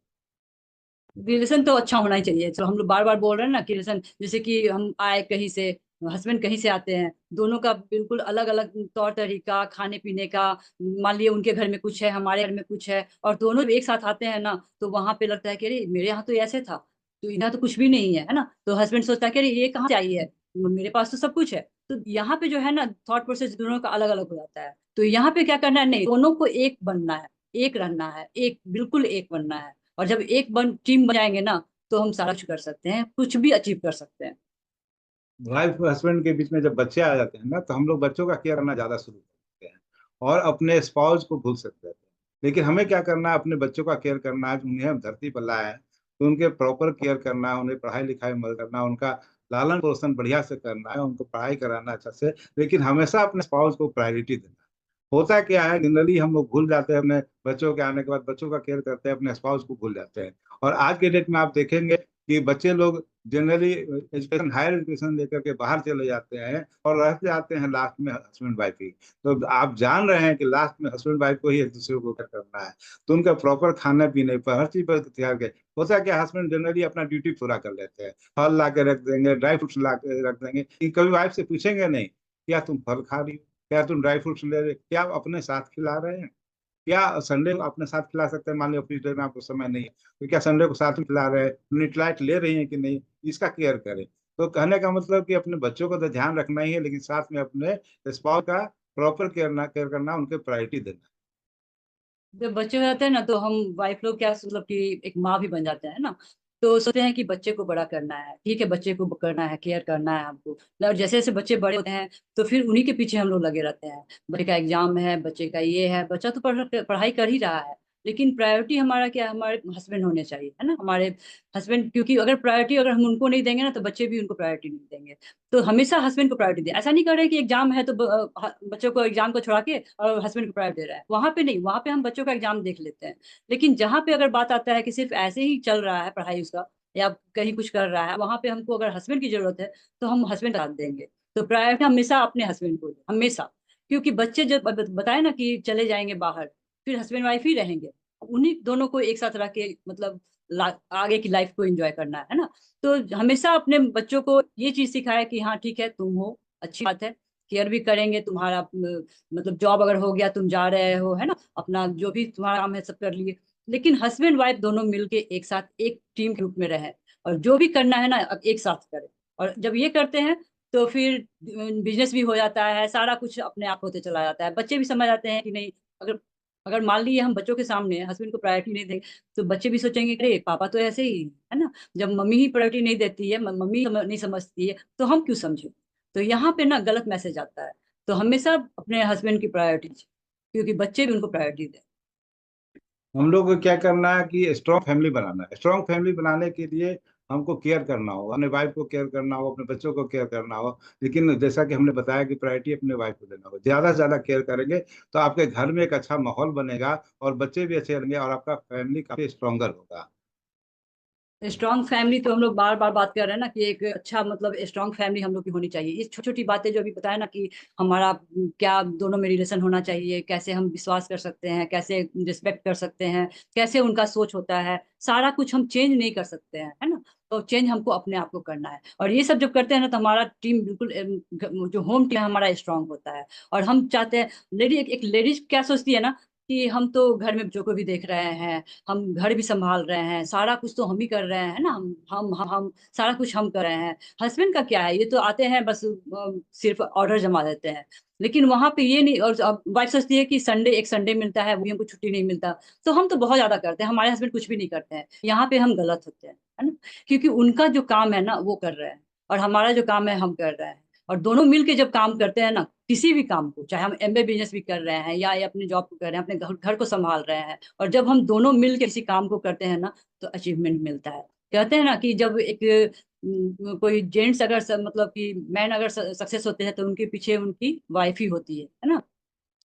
रिलेशन तो अच्छा होना ही चाहिए। तो हम लोग बार बार बोल रहे हैं ना कि रिलेशन, जैसे कि हम आए कहीं से, हस्बैंड कहीं से आते हैं, दोनों का बिल्कुल अलग अलग तौर तरीका, खाने पीने का, मान लिए उनके घर में कुछ है, हमारे घर में कुछ है, और दोनों एक साथ आते हैं ना, तो वहां पे लगता है कि अरे मेरे यहाँ तो ऐसे था, तो यहाँ तो कुछ भी नहीं है, है ना। तो हस्बैंड सोचता है कि अरे ये कहाँ से आई है, मेरे पास तो सब कुछ है। तो यहाँ पे जो है ना, थॉट प्रोसेस दोनों का अलग अलग हो जाता है। तो यहाँ पे क्या करना है, नहीं, दोनों को एक बनना है, एक रहना है, एक बिल्कुल एक बनना है। और जब एक टीम बन जाएंगे ना, तो हम सारा कुछ कर सकते हैं, कुछ भी अचीव कर सकते हैं। वाइफ और हस्बैंड के बीच में जब बच्चे आ जाते हैं ना, तो हम लोग बच्चों का केयर करना ज्यादा शुरू करते हैं और अपने स्पाउस को भूल सकते हैं। लेकिन हमें क्या करना है, अपने बच्चों का केयर करना है। उन्हें हम धरती पर लाए हैं, तो उनके प्रॉपर केयर करना है, उन्हें पढ़ाई लिखाई में मदद करना, उनका लालन पोषण बढ़िया से करना है, उनको पढ़ाई कराना अच्छा से। लेकिन हमेशा अपने स्पाउस को प्रायोरिटी देना। होता क्या है, जनरली हम लोग भूल जाते हैं, अपने बच्चों के आने के बाद बच्चों का केयर करते हैं, अपने स्पाउस को भूल जाते हैं। और आज के डेट में आप देखेंगे कि बच्चे लोग जनरली एजुकेशन, हायर एजुकेशन लेकर के बाहर चले जाते हैं और रह जाते हैं लास्ट में हस्बैंड वाइफ ही। तो आप जान रहे हैं कि लास्ट में हस्बैंड वाइफ को ही एक दूसरे को करना है। तो उनका प्रॉपर खाने पीने पर हर चीज पर ध्यान के होता है। क्या हस्बैंड जनरली अपना ड्यूटी पूरा कर लेते हैं, फल ला के रख देंगे, ड्राई फ्रूट्स ला के रख देंगे, कभी वाइफ से पूछेंगे नहीं क्या तुम फल खा रही हो, क्या तुम ड्राई फ्रूट्स ले रहे, क्या आप अपने साथ खिला रहे हैं, क्या संडे को अपने साथ खिला सकते हैं। मान लो ऑफिस डे में आपको समय नहीं है, तो क्या संडे को साथ में खिला रहे हैं, न्यूट्राइट ले रही हैं कि नहीं, इसका केयर करें। तो कहने का मतलब कि अपने बच्चों का तो ध्यान रखना ही है, लेकिन साथ में अपने स्पाउस का प्रॉपर केयर करना, उनके प्रायोरिटी देना। जब बच्चे हो जाते हैं ना, तो हम वाइफ लोग क्या मतलब कि एक माँ भी बन जाते हैं ना। तो सोचते हैं कि बच्चे को बड़ा करना है, ठीक है, बच्चे को करना है, केयर करना है हमको। और जैसे जैसे बच्चे बड़े होते हैं, तो फिर उन्हीं के पीछे हम लोग लगे रहते हैं। बच्चे का एग्जाम है, बच्चे का ये है, बच्चा तो पढ़ाई कर ही रहा है, लेकिन प्रायोरिटी हमारा क्या है, हमारे हस्बैंड होने चाहिए, है ना, हमारे हस्बैंड। क्योंकि अगर प्रायोरिटी अगर हम उनको नहीं देंगे ना, तो बच्चे भी उनको प्रायोरिटी नहीं देंगे। तो हमेशा हस्बैंड को प्रायोरिटी दे। ऐसा नहीं कर रहे कि एग्जाम है तो बच्चों को एग्जाम को छोड़ा के और हस्बैंड को प्रायोरिटी दे रहा है, वहां पे नहीं, वहां पे हम बच्चों का एग्जाम देख लेते हैं। लेकिन जहां पे अगर बात आता है कि सिर्फ ऐसे ही चल रहा है पढ़ाई उसका, या कहीं कुछ कर रहा है, वहां पे हमको अगर हस्बैंड की जरूरत है, तो हम हस्बैंड का साथ देंगे। तो प्रायोरिटी हमेशा अपने हस्बैंड को दें, हमेशा। क्योंकि बच्चे जब बताए ना कि चले जाएंगे बाहर, फिर हस्बैंड वाइफ ही रहेंगे, उन्हीं दोनों को एक साथ रख के मतलब आगे की लाइफ को एंजॉय करना है ना। तो हमेशा अपने बच्चों को ये चीज सिखाए कि हाँ ठीक है, तुम हो, अच्छी बात है, केयर भी करेंगे तुम्हारा, मतलब जॉब अगर हो गया, तुम जा रहे हो, है ना, अपना जो भी तुम्हारा काम है सब कर लिए, लेकिन हस्बैंड वाइफ दोनों मिलके एक साथ एक टीम के रूप में रहे, और जो भी करना है ना अब एक साथ करें। और जब ये करते हैं, तो फिर बिजनेस भी हो जाता है, सारा कुछ अपने आप होते चला जाता है। बच्चे भी समझ आते हैं कि नहीं, अगर अगर मान लीजिए हम बच्चों के सामने हस्बैंड को प्रायोरिटी नहीं देंगे, तो बच्चे भी सोचेंगे कि अरे पापा तो ऐसे ही है ना। जब मम्मी ही प्रायोरिटी नहीं देती है, मम्मी नहीं समझती है, तो हम क्यों समझे। तो यहाँ पे ना गलत मैसेज आता है। तो हमेशा अपने हस्बैंड की प्रायोरिटी, क्योंकि बच्चे भी उनको प्रायोरिटी दें। हम लोग को क्या करना है कि स्ट्रॉन्ग फैमिली बनाना है। स्ट्रॉन्ग फैमिली बनाने के लिए हमको केयर करना हो, अपने वाइफ को केयर करना हो, अपने बच्चों को केयर करना हो। लेकिन जैसा कि हमने बताया कि प्रायोरिटी अपने वाइफ को देना हो, ज्यादा से ज्यादा केयर करेंगे तो आपके घर में एक अच्छा माहौल बनेगा और बच्चे भी अच्छे रहेंगे और आपका फैमिली काफी स्ट्रॉन्गर होगा। स्ट्रांग फैमिली तो हम लोग बार बार बात कर रहे हैं ना, कि एक अच्छा मतलब स्ट्रांग फैमिली हम लोग की होनी चाहिए। ये छोटी छोटी बातें जो अभी बताया ना, कि हमारा क्या दोनों में रिलेशन होना चाहिए, कैसे हम विश्वास कर सकते हैं, कैसे रिस्पेक्ट कर सकते हैं, कैसे उनका सोच होता है, सारा कुछ हम चेंज नहीं कर सकते हैं, है ना। तो चेंज हमको अपने आप को करना है, और ये सब जब करते हैं ना, तो हमारा टीम बिल्कुल जो होम टीम है हमारा स्ट्रांग होता है। और हम चाहते हैं, लेडी एक लेडीज क्या सोचती है ना, कि हम तो घर में बच्चों को भी देख रहे हैं, हम घर भी संभाल रहे हैं, सारा कुछ तो हम ही कर रहे हैं ना, हम सारा कुछ हम कर रहे हैं। हस्बैंड का क्या है, ये तो आते हैं बस सिर्फ ऑर्डर जमा देते हैं। लेकिन वहां पे ये नहीं, और वाइफ सोचती है कि संडे, एक संडे मिलता है, वही हमको छुट्टी नहीं मिलता। तो हम तो बहुत ज्यादा करते हैं, हमारे हस्बैंड कुछ भी नहीं करते हैं। यहाँ पे हम गलत होते हैं, है ना। क्योंकि उनका जो काम है ना वो कर रहे हैं, और हमारा जो काम है हम कर रहे हैं। और दोनों मिलके जब काम करते हैं ना, किसी भी काम को, चाहे हम एमबीए बिजनेस भी कर रहे हैं, या ये अपने जॉब को कर रहे हैं, अपने घर घर को संभाल रहे हैं, और जब हम दोनों मिल के किसी काम को करते हैं ना, तो अचीवमेंट मिलता है। कहते हैं ना कि जब एक कोई जेंट्स अगर मतलब कि मैन अगर सक्सेस होते हैं तो उनके पीछे उनकी वाइफ ही होती है ना।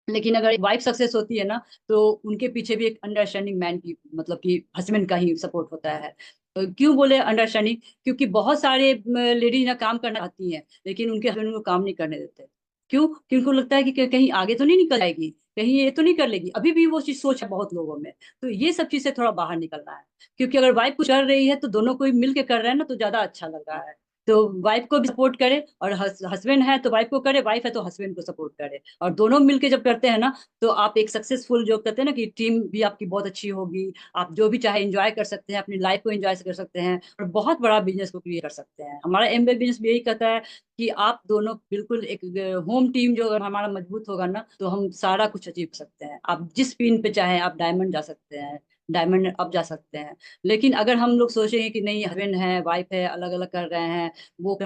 लेकिन अगर वाइफ सक्सेस होती है ना तो उनके पीछे भी एक अंडरस्टैंडिंग मैन की मतलब कि हस्बैंड का ही सपोर्ट होता है। क्यों बोले अंडरस्टैंडिंग? क्योंकि बहुत सारे लेडीज ना काम करना चाहती हैं लेकिन उनके हस्बैंड उनको काम नहीं करने देते। क्यों? क्योंकि उनको लगता है कि कहीं आगे तो नहीं निकल जाएगी, कहीं ये तो नहीं कर लेगी, अभी भी वो चीज सोच है बहुत लोगों में। तो ये सब चीज से थोड़ा बाहर निकलना है। क्योंकि अगर वाइफ कुछ कर रही है तो दोनों कोई मिल के कर रहे हैं ना तो ज्यादा अच्छा लग रहा है। तो वाइफ को भी सपोर्ट करे और हस्बैंड है तो वाइफ को करे, वाइफ है तो हस्बैंड को सपोर्ट करे, और दोनों मिलके जब करते हैं ना तो आप एक सक्सेसफुल जो कहते हैं ना कि टीम भी आपकी बहुत अच्छी होगी। आप जो भी चाहे एंजॉय कर सकते हैं, अपनी लाइफ को एंजॉय कर सकते हैं और बहुत बड़ा बिजनेस को क्रिएट कर सकते हैं। हमारा एम बिजनेस भी यही कहता है कि आप दोनों बिल्कुल एक होम टीम जो अगर हमारा मजबूत होगा ना तो हम सारा कुछ अचीव कर सकते हैं। आप जिस पिन पे चाहे आप डायमंड जा सकते हैं, डायमंड अप जा सकते हैं। लेकिन अगर हम लोग सोचेंगे कि नहीं हस्बैंड है वाइफ है अलग अलग कर रहे हैं,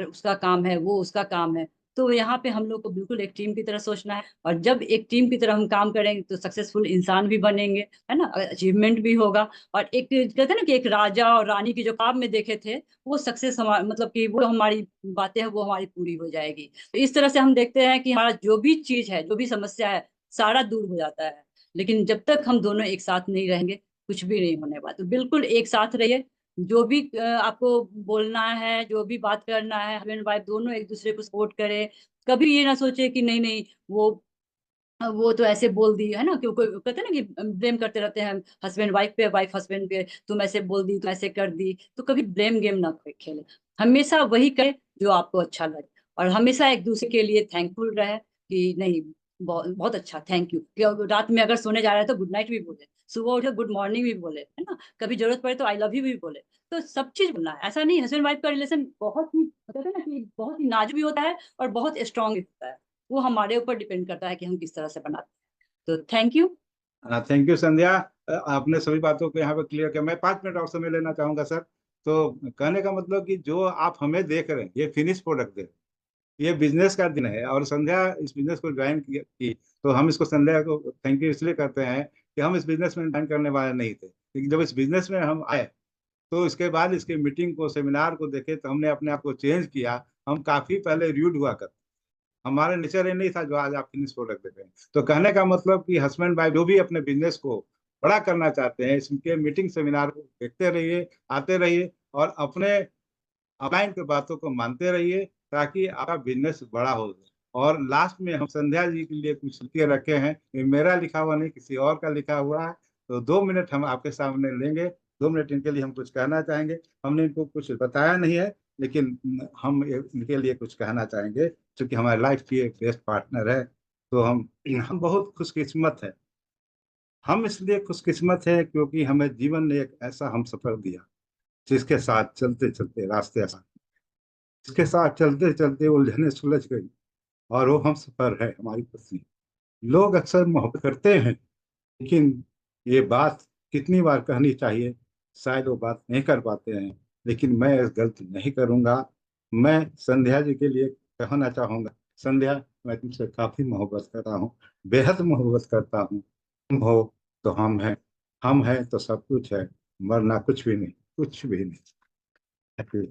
उसका काम है वो उसका काम है, तो यहाँ पे हम लोग को बिल्कुल एक टीम की तरह सोचना है। और जब एक टीम की तरह हम काम करेंगे तो सक्सेसफुल इंसान भी बनेंगे, है ना, अचीवमेंट भी होगा। और एक कहते हैं ना कि एक राजा और रानी की जो ख्वाब में देखे थे वो सक्सेस हमारा मतलब कि वो हमारी बातें हैं वो हमारी पूरी हो जाएगी। तो इस तरह से हम देखते हैं कि हमारा जो भी चीज है जो भी समस्या है सारा दूर हो जाता है। लेकिन जब तक हम दोनों एक साथ नहीं रहेंगे कुछ भी नहीं होने वाला। तो बिल्कुल एक साथ रहिए। जो भी आपको बोलना है जो भी बात करना है हस्बैंड वाइफ दोनों एक दूसरे को सपोर्ट करे। कभी ये ना सोचे कि नहीं नहीं वो तो ऐसे बोल दी है ना, क्योंकि कहते हैं ना कि ब्लेम करते रहते हैं हस्बैंड वाइफ पे वाइफ हस्बैंड पे, तुम ऐसे बोल दी तुम ऐसे कर दी। तो कभी ब्लेम गेम ना खेले, हमेशा वही करे जो आपको अच्छा लगे। और हमेशा एक दूसरे के लिए थैंकफुल रहे कि नहीं बहुत बहुत अच्छा थैंक यू। रात में अगर सोने जा रहे हैं तो गुड नाइट भी बोले, सुबह उठे गुड मॉर्निंग भी बोले, है ना, कभी जरूरत पड़े तो आई लव यू भी बोले। तो सब चीज बोलना है। ऐसा नहीं हस्बैंड वाइफ का रिलेशन बहुत ही कहते हैं ना कि बहुत ही नाजुक भी होता है और बहुत स्ट्रांग भी होता है। वो हमारे ऊपर डिपेंड करता है कि हम किस तरह से बनाते हैं। तो थैंक यू। थैंक यू संध्या। आपने सभी बातों को यहाँ पे क्लियर किया। मैं 5 मिनट और समय लेना चाहूंगा सर। तो कहने का मतलब कि जो आप हमें देख रहे हैं ये फिनिश प्रोडक्ट है। ये बिजनेस का दिन है और संध्या इस बिजनेस को ज्वाइन की। तो हम इसको संध्या को थैंक यू इसलिए करते हैं कि हम इस बिजनेस में ज्वाइन करने वाले नहीं थे, लेकिन जब इस बिजनेस में हम आए तो इसके बाद इसके मीटिंग को सेमिनार को देखे तो हमने अपने आप को चेंज किया। हम काफी पहले र्यूड हुआ करते, हमारे नेचर ये नहीं था जो आज आप फिनिश प्रोडक्ट देते हैं। तो कहने का मतलब कि हस्बैंड वाइफ जो भी अपने बिजनेस को बड़ा करना चाहते हैं इसके मीटिंग सेमिनार को देखते रहिए, आते रहिए और अपने अपलाइन के बातों को मानते रहिए ताकि आपका बिजनेस बड़ा हो। और लास्ट में हम संध्या जी के लिए कुछ लिख के रखे हैं, ये मेरा लिखा हुआ नहीं किसी और का लिखा हुआ है। तो 2 मिनट हम आपके सामने लेंगे। 2 मिनट इनके लिए हम कुछ कहना चाहेंगे। हमने इनको कुछ बताया नहीं है लेकिन हम इनके लिए कुछ कहना चाहेंगे क्योंकि हमारे लाइफ की एक बेस्ट पार्टनर है। तो हम बहुत खुशकिस्मत है। हम इसलिए खुशकिस्मत है क्योंकि हमें जीवन ने एक ऐसा हम सफर दिया जिसके साथ चलते चलते रास्ते आसान, इसके साथ चलते चलते उलझने सुलझ गई और वो हम सफर है हमारी पत्नी। लोग अक्सर मोहब्बत करते हैं लेकिन ये बात कितनी बार कहनी चाहिए, शायद वो बात नहीं कर पाते हैं। लेकिन मैं इस गलती नहीं करूंगा। मैं संध्या जी के लिए कहना चाहूंगा, संध्या मैं तुमसे काफी मोहब्बत करता हूँ, बेहद मोहब्बत करता हूँ। तुम हो तो हम हैं तो सब कुछ है, वरना कुछ भी नहीं, कुछ भी नहीं।